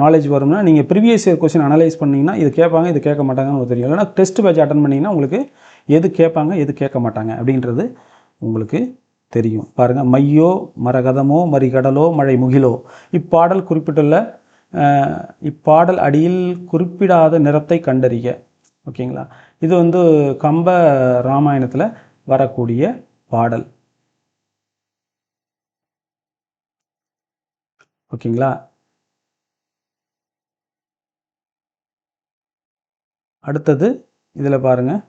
A: நாலேஜ் வரும்னா, நீங்கள் ப்ரீவியஸ் இயர் கொஸ்டின் அனலைஸ் பண்ணிங்கன்னா இது கேட்பாங்க இது கேட்க மாட்டாங்கன்னு உங்களுக்கு தெரியும். இல்லைனா டெஸ்ட் பேட்ச் அட்டன் பண்ணிங்கன்னா உங்களுக்கு எது கேட்பாங்க எது கேட்க மாட்டாங்க அப்படின்றது உங்களுக்கு தெரியும். பாருங்கள், மையோ மரகதமோ மறிகடலோ மழை முகிலோ இப்பாடல் குறிப்பிட்டுள்ள இப்பாடல் அடியில் குறிப்பிடாத நிறத்தை கண்டறிக. ஓகேங்களா? இது வந்து கம்ப ராமாயணத்தில் வரக்கூடிய பாடல். ஓகேங்களா? அடுத்தது இதில் பாருங்கள்,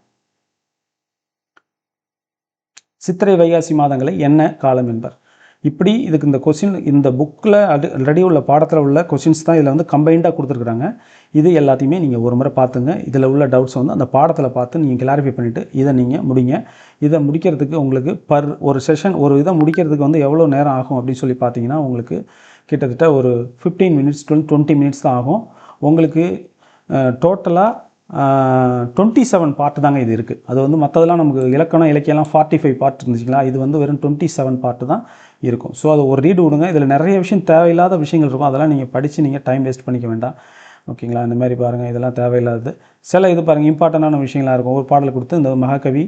A: சித்திரை வைகாசி மாதங்களை என்ன காலம் என்பர். இப்படி இதுக்கு இந்த கொஸ்டின் இந்த புக்கில் ஆல்ரெடி உள்ள பாடத்தில் உள்ள கொஸ்டின்ஸ் தான் இதில் வந்து கம்பைண்டாக கொடுத்துருக்குறாங்க. இது எல்லாத்தையுமே நீங்கள் ஒரு முறை பார்த்துங்க. இதில் உள்ள டவுட்ஸ் வந்து அந்த பாடத்தில் பார்த்து நீங்கள் கிளாரிஃபை பண்ணிவிட்டு இதை நீங்கள் முடிங்க. இதை முடிக்கிறதுக்கு உங்களுக்கு ஒரு செஷன் ஒரு இதை முடிக்கிறதுக்கு வந்து எவ்வளோ நேரம் ஆகும் அப்படின்னு சொல்லி பார்த்தீங்கன்னா, உங்களுக்கு கிட்டத்தட்ட ஒரு 15 மினிட்ஸ் 20 மினிட்ஸ் தான் ஆகும். உங்களுக்கு டோட்டலாக 27 பார்ட்டு தாங்க இது இருக்குது. அது வந்து மற்றதெல்லாம் நமக்கு இலக்கணம் இலக்கியெல்லாம் 45 பார்ட் இருந்துச்சுங்களா, இது வந்து வெறும் 27 பார்ட்டு தான் இருக்கும். ஸோ அது ஒரு ரீடு விடுங்க. இதில் நிறைய விஷயம் தேவையில்லாத விஷயங்கள் இருக்கும். அதெல்லாம் நீங்கள் படித்து நீங்கள் டைம் வேஸ்ட் பண்ணிக்க வேண்டாம். ஓகேங்களா? இந்த மாதிரி பாருங்கள், இதெல்லாம் தேவையில்லாதது. சில இது பாருங்கள், இம்பார்ட்டண்டான விஷயங்களாக இருக்கும். ஒரு பாடல் கொடுத்து இந்த மகாகவி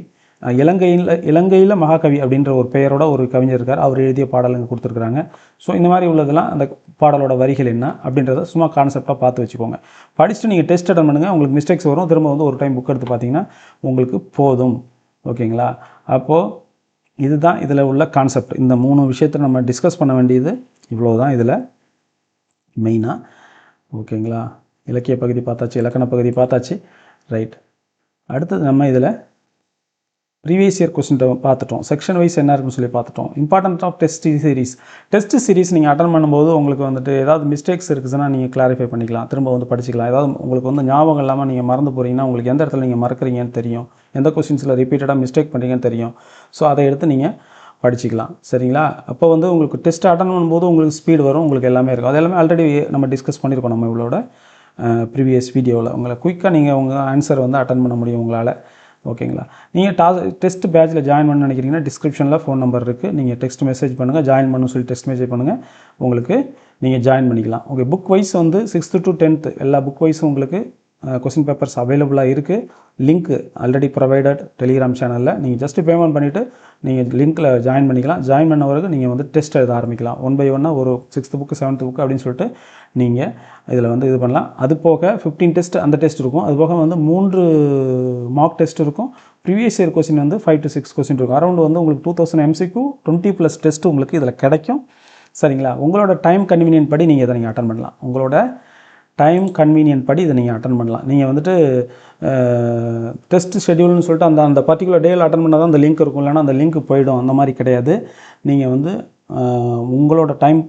A: இலங்கையில் மகாகவி அப்படின்ற ஒரு பெயரோட ஒரு கவிஞர் இருக்கார், அவர் எழுதிய பாடலுங்க கொடுத்துருக்குறாங்க. ஸோ இந்த மாதிரி உள்ளதெல்லாம் அந்த பாடலோட வரிகள் என்ன அப்படின்றத சும்மா கான்செப்டாக பார்த்து வச்சுக்கோங்க. படிச்சுட்டு நீங்கள் டெஸ்ட் அட்டன் பண்ணுங்கள். உங்களுக்கு மிஸ்டேக்ஸ் வரும். திரும்ப வந்து ஒரு டைம் புக் எடுத்து பார்த்தீங்கன்னா உங்களுக்கு போதும். ஓகேங்களா? அப்போது இதுதான் இதில் உள்ள கான்செப்ட். இந்த 3 விஷயத்தை நம்ம டிஸ்கஸ் பண்ண வேண்டியது இவ்வளோ தான் இதில் மெயினாக. ஓகேங்களா? இலக்கிய பகுதி பார்த்தாச்சு, இலக்கண பகுதி பார்த்தாச்சு. ரைட். அடுத்தது நம்ம இதில் ப்ரீவியஸ் இயர் கொஸ்டின் பார்த்துட்டோம். செக்ஷன் வைஸ் என்ன இருக்குன்னு சொல்லி பார்த்துட்டோம். இம்பார்ட்டன்ட் ஆஃப் டெஸ்ட் சீரிஸ் நீங்கள் அட்டன் பண்ணும்போது உங்களுக்கு வந்துட்டு ஏதாவது மிஸ்டேக்ஸ் இருக்குதுன்னா நீங்கள் கிளாரிஃபை பண்ணிக்கலாம், திரும்ப வந்து படிச்சிக்கலாம். ஏதாவது உங்களுக்கு வந்து ஞாபகம் இல்லாமல் நீங்கள் மறந்து போகிறீங்கன்னா உங்களுக்கு எந்த இடத்துல நீங்கள் மறக்கிறீங்கன்னு தெரியும், எந்த கொஸ்டின்ஸில் ரிப்பீட்டடாக மிஸ்டேக் பண்ணுறீங்கன்னு தெரியும். ஸோ அதை எடுத்து நீங்கள் படிச்சிக்கலாம். சரிங்களா? அப்போ வந்து உங்களுக்கு டெஸ்ட் அட்டன் பண்ணும்போது உங்களுக்கு ஸ்பீடு வரும், உங்களுக்கு எல்லாமே இருக்கும். அது எல்லாமே ஆல்ரெடி நம்ம டிஸ்கஸ் பண்ணியிருக்கோம் நம்ம இவளோட ப்ரீவியஸ் வீடியோவில். உங்களை குயிக்காக நீங்கள் உங்கள் ஆன்சர் வந்து அட்டன் பண்ண முடியும் உங்களால். ஓகேங்களா? நீங்கள் டெஸ்ட் பேட்சில் ஜாயின் பண்ண நினைக்கிறீங்கன்னா டிஸ்கிரிப்ஷனில் ஃபோன் நம்பர் இருக்குது. நீங்கள் டெக்ஸ்ட் மெசேஜ் பண்ணுங்கள், ஜாயின் பண்ணணும்னு சொல்லி டெக்ஸ்ட் மெசேஜ் பண்ணுங்கள், உங்களுக்கு நீங்கள் ஜாயின் பண்ணிக்கலாம். ஓகே. புக் வைஸ் வந்து 6th to 10th எல்லா புக் வைஸும் உங்களுக்கு கொஸ்டின் பேப்பர்ஸ் அவைலபிளாக இருக்குது. லிங்க் ஆல்ரெடி ப்ரொவைடட் டெலிகிராம் சேனலில். நீங்கள் ஜஸ்ட் பேமெண்ட் பண்ணிவிட்டு நீங்கள் லிங்க்கில் ஜாயின் பண்ணிக்கலாம். ஜாயின் பண்ண பிறகு நீங்கள் வந்து டெஸ்ட் எழுத ஆரம்பிக்கலாம். 1 by 1 ஒரு 6th புக்கு 7th புக்கு அப்படின்னு சொல்லிட்டு நீங்கள் இதில் வந்து இது பண்ணலாம். அது போக 15 டெஸ்ட் அந்த டெஸ்ட் இருக்கும். அது போக வந்து 3 மார்க் டெஸ்ட் இருக்கும். ப்ரீவியஸ் இயர் கொஸ்டின் வந்து 5 to 6 கொஸ்டின் இருக்கும். அரௌண்ட் வந்து உங்களுக்கு 2000 MCQ 20+ டெஸ்ட் உங்களுக்கு இதில் கிடைக்கும். சரிங்களா? உங்களோட டைம் கன்வீனியன்ட் படி நீங்கள் இதை நீங்கள் அட்டன் பண்ணலாம். உங்களோட டைம் கன்வீனியன்ட் படி இதை நீங்கள் அட்டன் பண்ணலாம். நீங்கள் வந்துட்டு டெஸ்ட் ஷெட்யூல்னு சொல்லிட்டு அந்த பர்டிகுலர் டேயில் அட்டன் பண்ணால் தான் அந்த லிங்க் இருக்கும், இல்லைனா அந்த லிங்க் போயிடும். அந்த மாதிரி கிடையாது. நீங்கள் வந்து உங்களோட டைம்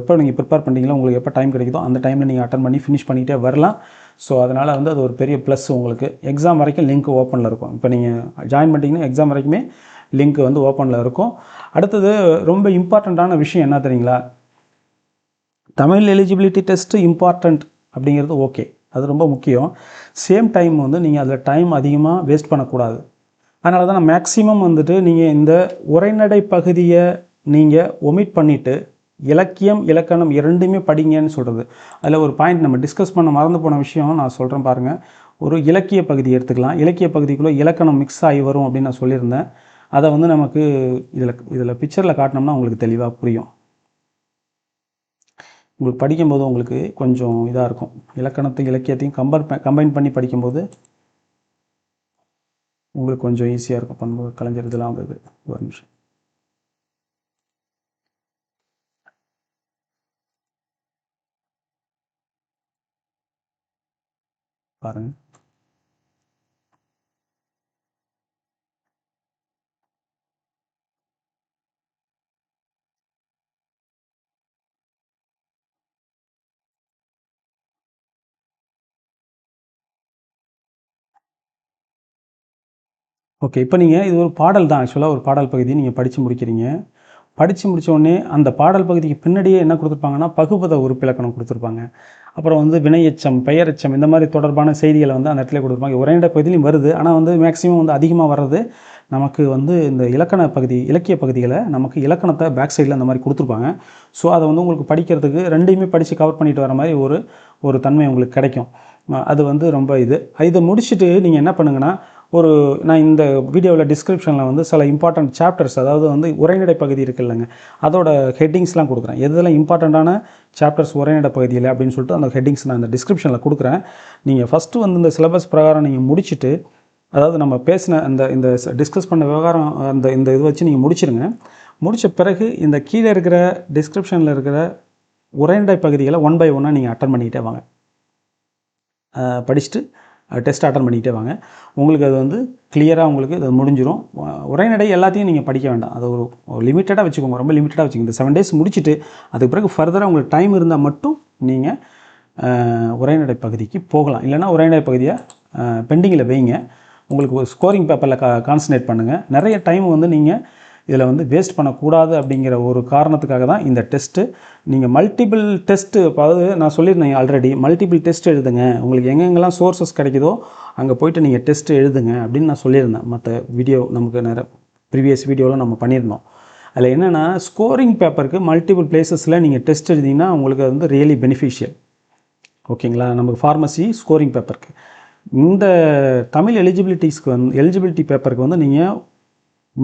A: எப்போ நீங்கள் ப்ரிப்பேர் பண்ணுறீங்களோ, உங்களுக்கு எப்போ டைம் கிடைக்குதோ அந்த டைமில் நீங்கள் அட்டன் பண்ணி ஃபினிஷ் பண்ணிகிட்டே வரலாம். ஸோ அதனால் வந்து அது ஒரு பெரிய ப்ளஸ். உங்களுக்கு எக்ஸாம் வரைக்கும் லிங்க் ஓப்பனில் இருக்கும். இப்போ நீங்கள் ஜாயின் பண்ணிட்டீங்கன்னா எக்ஸாம் வரைக்குமே லிங்க் வந்து ஓப்பனில் இருக்கும். அடுத்தது ரொம்ப இம்பார்ட்டண்ட்டான விஷயம் என்ன தெரியுங்களா? தமிழ் எலிஜிபிலிட்டி டெஸ்ட்டு இம்பார்ட்டண்ட் அப்படிங்கிறது ஓகே, அது ரொம்ப முக்கியம். சேம் டைம் வந்து நீங்கள் அதில் டைம் அதிகமாக வேஸ்ட் பண்ணக்கூடாது. அதனால தான் நான் மேக்ஸிமம் வந்துட்டு நீங்கள் இந்த உரைநடை பகுதியை நீங்கள் ஒமிட் பண்ணிவிட்டு இலக்கியம் இலக்கணம் இரண்டுமே படிங்கன்னு சொல்கிறது. அதில் ஒரு பாயிண்ட் நம்ம டிஸ்கஸ் பண்ண மறந்து போன விஷயம் நான் சொல்கிறேன் பாருங்கள். ஒரு இலக்கிய பகுதி எடுத்துக்கலாம். இலக்கிய பகுதிக்குள்ளே இலக்கணம் மிக்ஸ் ஆகி வரும் அப்படின்னு நான் சொல்லியிருந்தேன். அதை வந்து நமக்கு இதில் பிக்சரில் காட்டினோம்னா உங்களுக்கு தெளிவாக புரியும். உங்களுக்கு படிக்கும்போது உங்களுக்கு கொஞ்சம் இதாக இருக்கும். இலக்கணத்தையும் இலக்கியத்தையும் கம்பைன் பண்ணி படிக்கும்போது உங்களுக்கு கொஞ்சம் ஈஸியாக இருக்கும். பண்பு கலைஞர் இதெல்லாம் வந்தது. ஒரு நிமிஷம் பாருங்கள். ஓகே. இப்போ நீங்கள் இது ஒரு பாடல் தான், ஆக்சுவலாக ஒரு பாடல் பகுதி நீங்கள் படித்து முடிக்கிறீங்க. படித்து முடித்தோடனே அந்த பாடல் பகுதிக்கு பின்னாடியே என்ன கொடுத்துருப்பாங்கன்னா பகுபத உறுப்பிலக்கணம் கொடுத்துருப்பாங்க. அப்புறம் வந்து வினையெச்சம், பெயரெச்சம் இந்த மாதிரி தொடர்பான செய்திகளை வந்து அந்த இடத்துல கொடுத்துருப்பாங்க. உரைநடை பகுதியிலையும் வருது, ஆனால் வந்து மேக்ஸிமம் வந்து அதிகமாக வர்றது நமக்கு வந்து இந்த இலக்கண பகுதி, இலக்கிய பகுதிகளை நமக்கு இலக்கணத்தை பேக் சைடில் அந்த மாதிரி கொடுத்துருப்பாங்க. ஸோ அதை வந்து உங்களுக்கு படிக்கிறதுக்கு ரெண்டையுமே படித்து கவர் பண்ணிட்டு வர மாதிரி ஒரு தன்மை உங்களுக்கு கிடைக்கும். அது வந்து ரொம்ப இதை முடிச்சுட்டு நீங்கள் என்ன பண்ணுங்கன்னா ஒரு நான் இந்த வீடியோவில் டிஸ்கிரிப்ஷனில் வந்து சில இம்பார்ட்டன்ட் சாப்டர்ஸ், அதாவது வந்து உரைநடை பகுதி இருக்குல்லங்க, அதோட ஹெட்டிங்ஸ்லாம் கொடுக்குறேன். எதெல்லாம் இம்பார்ட்டண்ட்டான சாப்டர்ஸ் உரைநடை பகுதியில் அப்படின்னு சொல்லிட்டு அந்த ஹெட்டிங்ஸ் நான் இந்த டிஸ்கிரிப்ஷனில் கொடுக்குறேன். நீங்கள் ஃபஸ்ட்டு வந்து இந்த சிலபஸ் பிரகாரம் நீங்கள் முடிச்சுட்டு, அதாவது நம்ம பேசின இந்த டிஸ்கஸ் பண்ண விவகாரம் இந்த இது வச்சு நீங்கள் முடிச்சிருங்க. முடித்த பிறகு இந்த கீழே இருக்கிற டிஸ்கிரிப்ஷனில் இருக்கிற உரைநடை பகுதிகளை 1 by 1 நீங்கள் அட்டன் பண்ணிக்கிட்டே வாங்க. படிச்சுட்டு டெஸ்ட் அட்டன் பண்ணிக்கிட்டே வாங்க. உங்களுக்கு அது வந்து கிளியராக உங்களுக்கு அது முடிஞ்சிடும். உரைநடை எல்லாத்தையும் நீங்கள் படிக்க வேண்டாம். அது ஒரு லிமிட்டடாக வச்சுக்கோங்க, ரொம்ப லிமிட்டடாக வச்சுக்கோங்க. இந்த 7 days முடிச்சுட்டு அதுக்கு பிறகு ஃபர்தராக உங்களுக்கு டைம் இருந்தால் மட்டும் நீங்கள் உரைநடை பகுதிக்கு போகலாம். இல்லைனா உரைநடை பகுதியை பெண்டிங்கில் வைங்க. உங்களுக்கு ஒரு ஸ்கோரிங் பேப்பரில் கான்சன்ட்ரேட் பண்ணுங்கள். நிறைய டைம் வந்து நீங்கள் இதில் வந்து வேஸ்ட் பண்ணக்கூடாது அப்படிங்கிற ஒரு காரணத்துக்காக தான் இந்த டெஸ்ட்டு. நீங்கள் மல்டிபிள் டெஸ்ட்டு, அதாவது நான் சொல்லியிருந்தேன் ஆல்ரெடி, மல்டிபிள் டெஸ்ட் எழுதுங்க. உங்களுக்கு எங்கெங்கெல்லாம் சோர்ஸஸ் கிடைக்குதோ அங்கே போய்ட்டு நீங்கள் டெஸ்ட்டு எழுதுங்க அப்படின்னு நான் சொல்லியிருந்தேன். மற்ற வீடியோ நமக்கு நிறைய ப்ரீவியஸ் வீடியோவில் நம்ம பண்ணியிருந்தோம். அதில் என்னென்னா, ஸ்கோரிங் பேப்பருக்கு மல்டிபிள் பிளேசஸில் நீங்கள் டெஸ்ட் எழுதிங்கன்னா உங்களுக்கு வந்து ரியலி பெனிஃபிஷியல். ஓகேங்களா? நமக்கு ஃபார்மசி ஸ்கோரிங் பேப்பருக்கு. இந்த தமிழ் எலிஜிபிலிட்டி பேப்பருக்கு வந்து நீங்கள்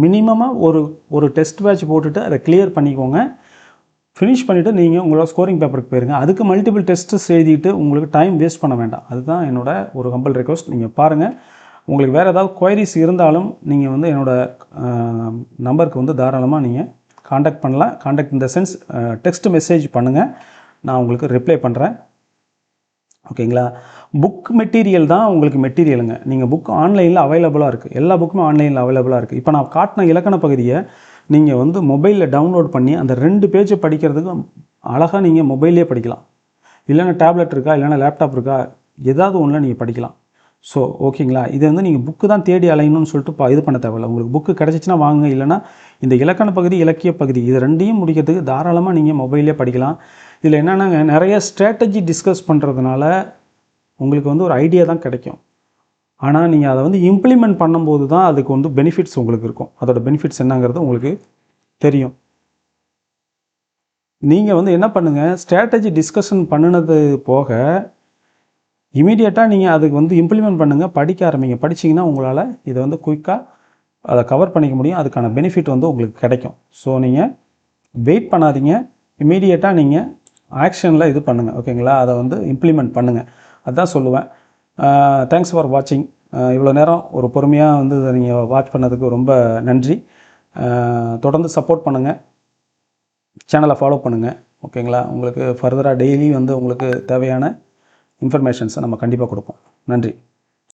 A: மினிமமாக ஒரு டெஸ்ட் பேட்ச் போட்டுட்டு அதை கிளியர் பண்ணிக்கோங்க. ஃபினிஷ் பண்ணிவிட்டு நீங்கள் உங்களோட ஸ்கோரிங் பேப்பருக்கு போயிருங்க. அதுக்கு மல்டிபிள் டெஸ்ட்டு எழுதிட்டு உங்களுக்கு டைம் வேஸ்ட் பண்ண வேண்டாம். அதுதான் என்னோட ஒரு ஹம்பிள் ரெக்வஸ்ட். நீங்கள் பாருங்கள். உங்களுக்கு வேறு ஏதாவது குவைரிஸ் இருந்தாலும் நீங்கள் வந்து என்னோடய நம்பருக்கு வந்து தாராளமாக நீங்கள் காண்டாக்ட் பண்ணலாம். Contact in the sense text message பண்ணுங்கள், நான் உங்களுக்கு ரிப்ளை பண்ணுறேன். ஓகேங்களா? புக் மெட்டீரியல் தான் உங்களுக்கு மெட்டீரியலுங்க. நீங்கள் புக் ஆன்லைனில் அவைலபிளாக இருக்குது. எல்லா புக்குமே ஆன்லைனில் அவைலபிளாக இருக்குது. இப்போ நான் காட்டின இலக்கண பகுதியை நீங்கள் வந்து மொபைலில் டவுன்லோட் பண்ணி அந்த 2 பேஜை படிக்கிறதுக்கு அழகாக நீங்கள் மொபைல்லே படிக்கலாம். இல்லைன்னா டேப்லெட் இருக்கா, இல்லைன்னா லேப்டாப் இருக்கா, ஏதாவது ஒன்றில் நீங்கள் படிக்கலாம். ஸோ ஓகேங்களா? இது வந்து நீங்கள் புக்கு தான் தேடி அலையணும்னு சொல்லிட்டு இது பண்ண தேவையில்லை. உங்களுக்கு புக்கு கிடச்சிச்சின்னா வாங்க. இல்லைனா இந்த இலக்கண பகுதி, இலக்கிய பகுதி, இது 2ஐயும் முடிக்கிறதுக்கு தாராளமாக நீங்கள் மொபைல்லே படிக்கலாம். இதில் என்னென்னாங்க, நிறைய ஸ்ட்ராட்டஜி டிஸ்கஸ் பண்ணுறதுனால உங்களுக்கு வந்து ஒரு ஐடியா தான் கிடைக்கும். ஆனால் நீங்கள் அதை வந்து இம்ப்ளிமெண்ட் பண்ணும்போது தான் அதுக்கு வந்து பெனிஃபிட்ஸ் உங்களுக்கு இருக்கும். அதோட பெனிஃபிட்ஸ் என்னங்கிறது உங்களுக்கு தெரியும். நீங்கள் வந்து என்ன பண்ணுங்கள், ஸ்ட்ராட்டஜி டிஸ்கஷன் பண்ணினது போக இமீடியட்டாக நீங்கள் அதுக்கு வந்து இம்ப்ளிமெண்ட் பண்ணுங்கள், படிக்க ஆரம்பிங்க. படிச்சிங்கன்னா உங்களால் இதை வந்து குயிக்காக அதை கவர் பண்ணிக்க முடியும். அதுக்கான பெனிஃபிட் வந்து உங்களுக்கு கிடைக்கும். ஸோ நீங்கள் வெயிட் பண்ணாதீங்க, இமீடியட்டாக நீங்கள் ஆக்ஷனில் இது பண்ணுங்கள். ஓகேங்களா? அதை வந்து இம்ப்ளிமெண்ட் பண்ணுங்கள். அதுதான் சொல்லுவேன். தேங்க்ஸ் ஃபார் வாட்சிங். இவ்வளோ நேரம் ஒரு பொறுமையாக வந்து இதை நீங்கள் வாட்ச் பண்ணதுக்கு ரொம்ப நன்றி. தொடர்ந்து சப்போர்ட் பண்ணுங்கள், சேனலை ஃபாலோ பண்ணுங்கள். ஓகேங்களா? உங்களுக்கு ஃபர்தராக டெய்லி வந்து உங்களுக்கு தேவையான இன்ஃபர்மேஷன்ஸை நம்ம கண்டிப்பாக கொடுப்போம். நன்றி.